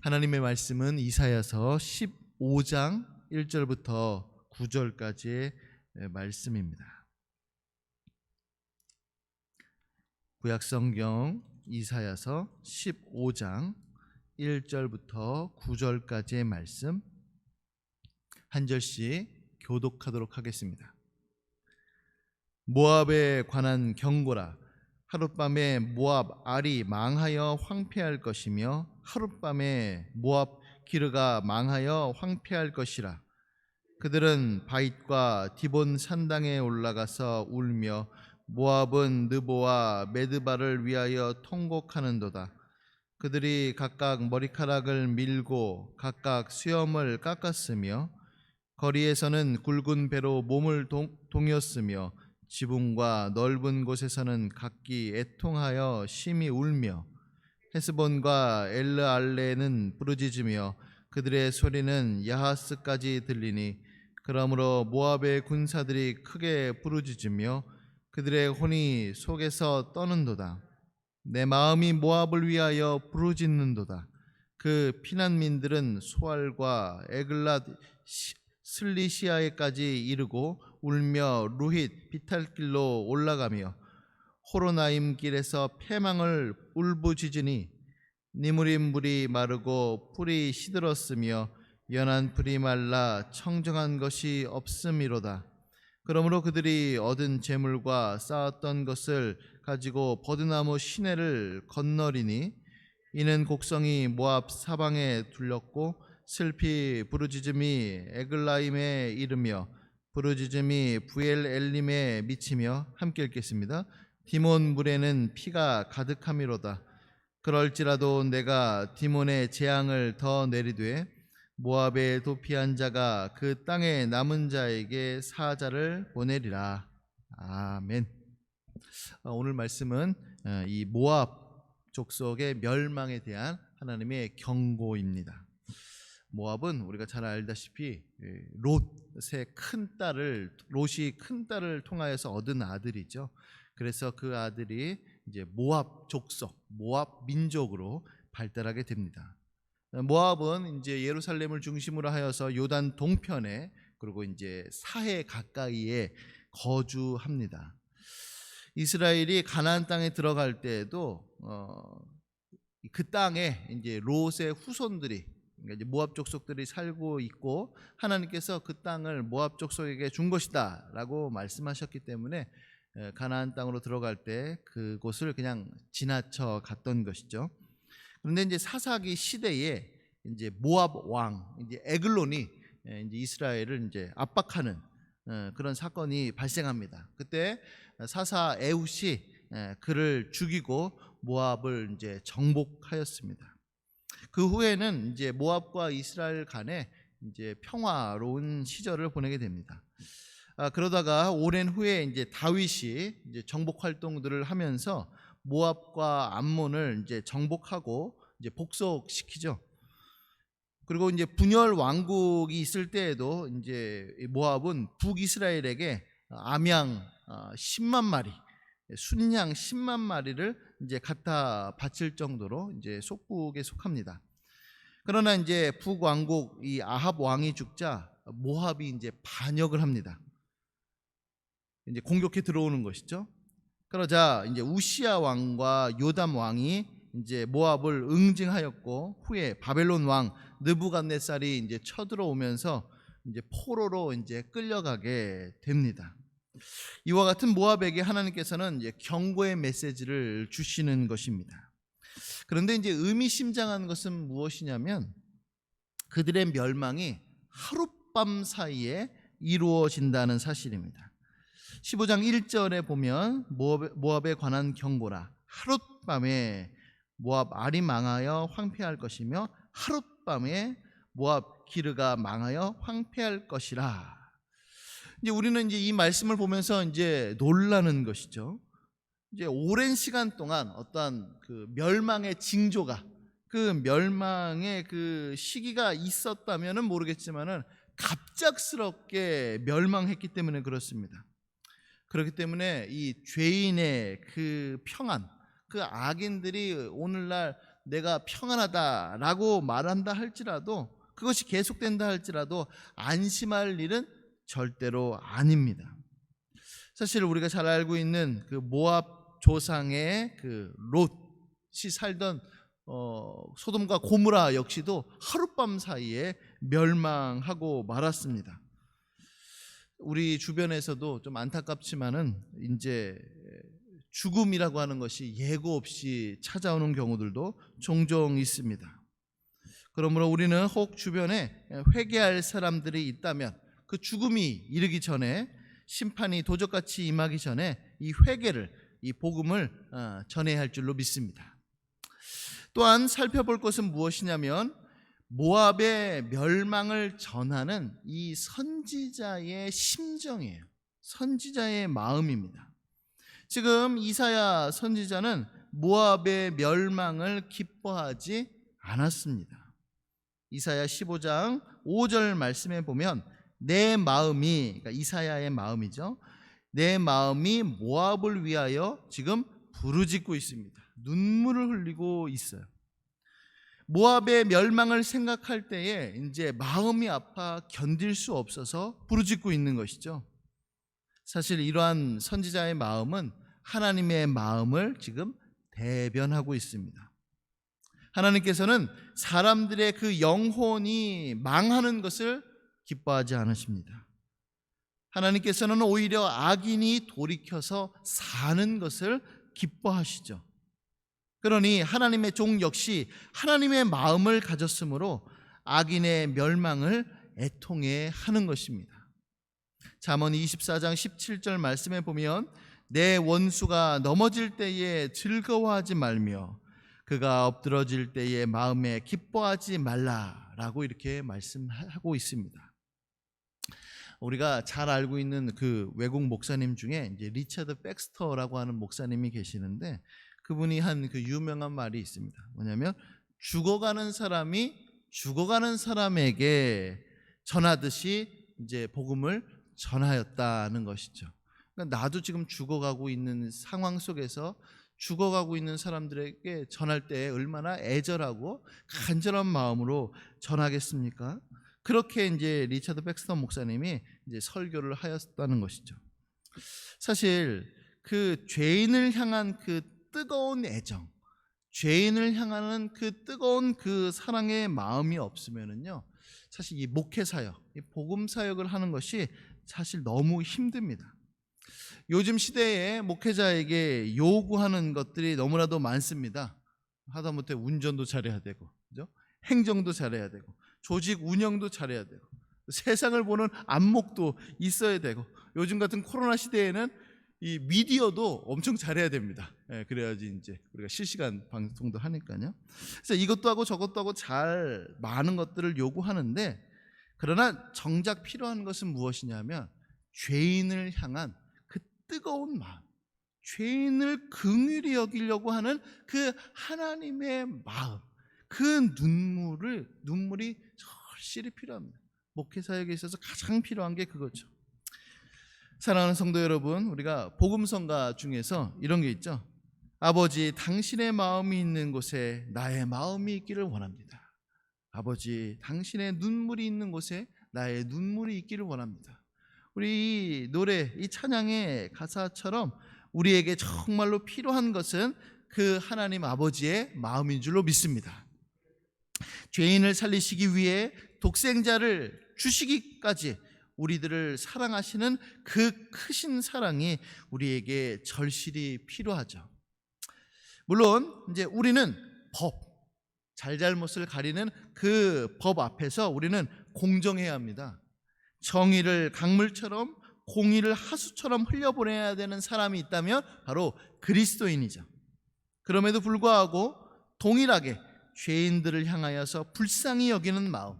하나님의 말씀은 이사야서 15장 1절부터 9절까지의 말씀입니다. 구약성경 이사야서 15장 1절부터 9절까지의 말씀 한 절씩 교독하도록 하겠습니다. 모압에 관한 경고라. 하룻밤에 모압 알이 망하여 황폐할 것이며 하룻밤에 모압 기르가 망하여 황폐할 것이라. 그들은 바잇과 디본 산당에 올라가서 울며 모압은 느보와 메드바를 위하여 통곡하는도다. 그들이 각각 머리카락을 밀고 각각 수염을 깎았으며 거리에서는 굵은 배로 몸을 동였으며 지붕과 넓은 곳에서는 각기 애통하여 심히 울며 헤스본과 엘르알레는 부르짖으며 그들의 소리는 야하스까지 들리니 그러므로 모압의 군사들이 크게 부르짖으며 그들의 혼이 속에서 떠는도다. 내 마음이 모압을 위하여 부르짖는도다. 그 피난민들은 소알과 에글랏 슬리시아에까지 이르고 울며 루힛 비탈길로 올라가며 호로나임 길에서 패망을 울부짖으니 니무림 물이 마르고 풀이 시들었으며 연한 풀이 말라 청정한 것이 없음이로다. 그러므로 그들이 얻은 재물과 쌓았던 것을 가지고 버드나무 시내를 건너리니 이는 곡성이 모압 사방에 둘렸고 슬피 부르짖음이 에글라임에 이르며 부르짖음이 부엘 엘림에 미치며 함께 읽겠습니다. 디몬 물에는 피가 가득함이로다. 그럴지라도 내가 디몬의 재앙을 더 내리되 모압에 도피한 자가 그 땅에 남은 자에게 사자를 보내리라. 아멘. 오늘 말씀은 이 모압 족속의 멸망에 대한 하나님의 경고입니다. 모압은 우리가 잘 알다시피 롯이 큰 딸을 통하여서 얻은 아들이죠. 그래서 그 아들이 이제 모압 족속, 모압 민족으로 발달하게 됩니다. 모압은 이제 예루살렘을 중심으로 하여서 요단 동편에 그리고 이제 사해 가까이에 거주합니다. 이스라엘이 가나안 땅에 들어갈 때에도 그 땅에 이제 롯의 후손들이 그러니까 이제 모압 족속들이 살고 있고 하나님께서 그 땅을 모압 족속에게 준 것이다라고 말씀하셨기 때문에 가나안 땅으로 들어갈 때 그곳을 그냥 지나쳐 갔던 것이죠. 그런데 이제 사사기 시대에 이제 모압 왕 이제 에글론이 이제 이스라엘을 이제 압박하는 그런 사건이 발생합니다. 그때 사사 에훗이 그를 죽이고 모압을 이제 정복하였습니다. 그 후에는 이제 모압과 이스라엘 간에 이제 평화로운 시절을 보내게 됩니다. 그러다가 오랜 후에 이제 다윗이 이제 정복 활동들을 하면서 모압과 암몬을 이제 정복하고 이제 복속시키죠. 그리고 이제 분열 왕국이 있을 때에도 이제 모압은 북이스라엘에게 암양 10만 마리, 순양 10만 마리를 이제 갖다 바칠 정도로 이제 속국에 속합니다. 그러나 이제 북왕국 이 아합 왕이 죽자 모압이 이제 반역을 합니다. 이제 공격해 들어오는 것이죠. 그러자 이제 우시야 왕과 요담 왕이 이제 모압을 응징하였고 후에 바벨론 왕 느부갓네살이 이제 쳐들어오면서 이제 포로로 이제 끌려가게 됩니다. 이와 같은 모압에게 하나님께서는 이제 경고의 메시지를 주시는 것입니다. 그런데 이제 의미심장한 것은 무엇이냐면 그들의 멸망이 하룻밤 사이에 이루어진다는 사실입니다. 15장 1절에 보면 모압에 관한 경고라. 하룻밤에 모압 알이 망하여 황폐할 것이며 하룻밤에 모압 기르가 망하여 황폐할 것이라. 이제 우리는 이제 이 말씀을 보면서 이제 놀라는 것이죠. 이제 오랜 시간 동안 어떠한 그 멸망의 징조가 그 멸망의 그 시기가 있었다면은 모르겠지만은 갑작스럽게 멸망했기 때문에 그렇습니다. 그렇기 때문에 이 죄인의 그 평안, 그 악인들이 오늘날 내가 평안하다라고 말한다 할지라도, 그것이 계속된다 할지라도 안심할 일은 절대로 아닙니다. 사실 우리가 잘 알고 있는 그 모압 조상의 그 롯이 살던 소돔과 고모라 역시도 하룻밤 사이에 멸망하고 말았습니다. 우리 주변에서도 좀 안타깝지만은 이제 죽음이라고 하는 것이 예고 없이 찾아오는 경우들도 종종 있습니다. 그러므로 우리는 혹 주변에 회개할 사람들이 있다면 그 죽음이 이르기 전에, 심판이 도적같이 임하기 전에 이 회개를, 이 복음을 전해야 할 줄로 믿습니다. 또한 살펴볼 것은 무엇이냐면 모압의 멸망을 전하는 이 선지자의 심정이에요. 선지자의 마음입니다. 지금 이사야 선지자는 모압의 멸망을 기뻐하지 않았습니다. 이사야 15장 5절 말씀에 보면 내 마음이, 그러니까 이사야의 마음이죠, 내 마음이 모압을 위하여 지금 부르짖고 있습니다. 눈물을 흘리고 있어요. 모압의 멸망을 생각할 때에 이제 마음이 아파 견딜 수 없어서 부르짖고 있는 것이죠. 사실 이러한 선지자의 마음은 하나님의 마음을 지금 대변하고 있습니다. 하나님께서는 사람들의 그 영혼이 망하는 것을 기뻐하지 않으십니다. 하나님께서는 오히려 악인이 돌이켜서 사는 것을 기뻐하시죠. 그러니 하나님의 종 역시 하나님의 마음을 가졌으므로 악인의 멸망을 애통해 하는 것입니다. 잠언 24장 17절 말씀에 보면 내 원수가 넘어질 때에 즐거워하지 말며 그가 엎드러질 때에 마음에 기뻐하지 말라라고 이렇게 말씀하고 있습니다. 우리가 잘 알고 있는 그 외국 목사님 중에 이제 리처드 백스터라고 하는 목사님이 계시는데, 그분이 한 그 유명한 말이 있습니다. 뭐냐면 죽어가는 사람이 죽어가는 사람에게 전하듯이 이제 복음을 전하였다는 것이죠. 그러니까 나도 지금 죽어가고 있는 상황 속에서 죽어가고 있는 사람들에게 전할 때 얼마나 애절하고 간절한 마음으로 전하겠습니까? 그렇게 이제 리처드 백스터 목사님이 이제 설교를 하였다는 것이죠. 사실 그 죄인을 향한 그 뜨거운 애정, 죄인을 향하는 그 뜨거운 그 사랑의 마음이 없으면은요, 사실 이 목회 사역, 이 복음 사역을 하는 것이 사실 너무 힘듭니다. 요즘 시대에 목회자에게 요구하는 것들이 너무나도 많습니다. 하다못해 운전도 잘해야 되고, 그죠? 행정도 잘해야 되고, 조직 운영도 잘해야 되고, 세상을 보는 안목도 있어야 되고, 요즘 같은 코로나 시대에는 이 미디어도 엄청 잘해야 됩니다. 그래야지 이제 우리가 실시간 방송도 하니까요. 그래서 이것도 하고 저것도 하고 잘 많은 것들을 요구하는데, 그러나 정작 필요한 것은 무엇이냐면 죄인을 향한 그 뜨거운 마음, 죄인을 긍휼히 여기려고 하는 그 하나님의 마음, 그 눈물이 절실히 필요합니다. 목회 사역에 있어서 가장 필요한 게 그거죠. 사랑하는 성도 여러분, 우리가 복음성가 중에서 이런 게 있죠. 아버지, 당신의 마음이 있는 곳에 나의 마음이 있기를 원합니다. 아버지, 당신의 눈물이 있는 곳에 나의 눈물이 있기를 원합니다. 우리 이 노래, 이 찬양의 가사처럼 우리에게 정말로 필요한 것은 그 하나님 아버지의 마음인 줄로 믿습니다. 죄인을 살리시기 위해 독생자를 주시기까지 우리들을 사랑하시는 그 크신 사랑이 우리에게 절실히 필요하죠. 물론 이제 우리는 법, 잘잘못을 가리는 그 법 앞에서 우리는 공정해야 합니다. 정의를 강물처럼, 공의를 하수처럼 흘려보내야 되는 사람이 있다면 바로 그리스도인이죠. 그럼에도 불구하고 동일하게 죄인들을 향하여서 불쌍히 여기는 마음,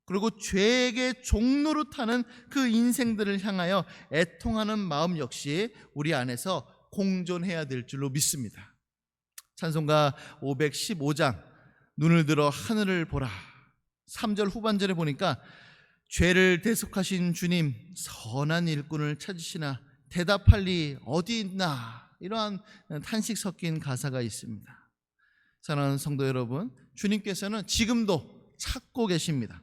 그리고 죄에게 종노릇하는 그 인생들을 향하여 애통하는 마음 역시 우리 안에서 공존해야 될 줄로 믿습니다. 찬송가 515장 눈을 들어 하늘을 보라, 3절 후반절에 보니까 죄를 대속하신 주님 선한 일꾼을 찾으시나 대답할 리 어디 있나, 이러한 탄식 섞인 가사가 있습니다. 사랑하는 성도 여러분, 주님께서는 지금도 찾고 계십니다.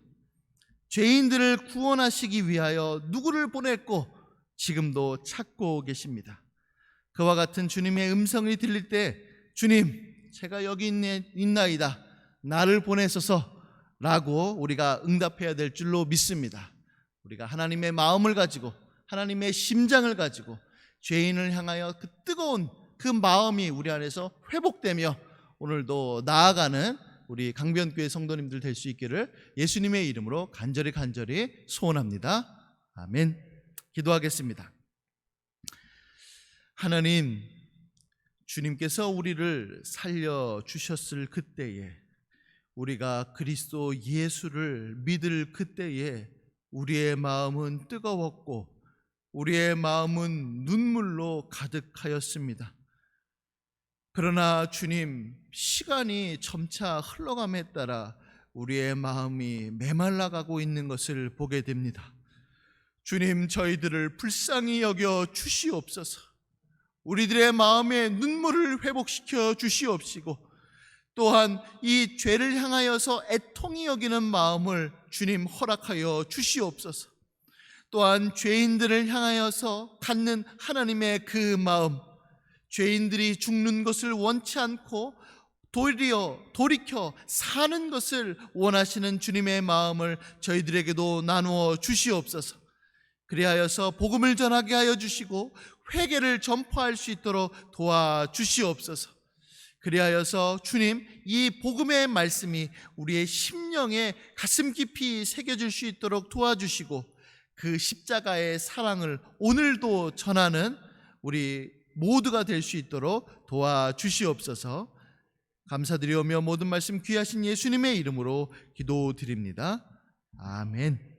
죄인들을 구원하시기 위하여 누구를 보냈고 지금도 찾고 계십니다. 그와 같은 주님의 음성이 들릴 때 주님, 제가 여기 있나이다, 나를 보내소서 라고 우리가 응답해야 될 줄로 믿습니다. 우리가 하나님의 마음을 가지고 하나님의 심장을 가지고 죄인을 향하여 그 뜨거운 그 마음이 우리 안에서 회복되며 오늘도 나아가는 우리 강변교회 성도님들 될 수 있기를 예수님의 이름으로 간절히 소원합니다. 아멘. 기도하겠습니다. 하나님, 주님께서 우리를 살려주셨을 그때에, 우리가 그리스도 예수를 믿을 그때에 우리의 마음은 뜨거웠고 우리의 마음은 눈물로 가득하였습니다. 그러나 주님, 시간이 점차 흘러감에 따라 우리의 마음이 메말라가고 있는 것을 보게 됩니다. 주님, 저희들을 불쌍히 여겨 주시옵소서. 우리들의 마음의 눈물을 회복시켜 주시옵시고, 또한 이 죄를 향하여서 애통히 여기는 마음을 주님 허락하여 주시옵소서. 또한 죄인들을 향하여서 갖는 하나님의 그 마음, 죄인들이 죽는 것을 원치 않고 돌이켜 사는 것을 원하시는 주님의 마음을 저희들에게도 나누어 주시옵소서. 그리하여서 복음을 전하게 하여 주시고 회개를 전파할 수 있도록 도와주시옵소서. 그리하여서 주님, 이 복음의 말씀이 우리의 심령에 가슴 깊이 새겨질 수 있도록 도와주시고 그 십자가의 사랑을 오늘도 전하는 우리 모두가 될 수 있도록 도와주시옵소서. 감사드리오며 모든 말씀 귀하신 예수님의 이름으로 기도드립니다. 아멘.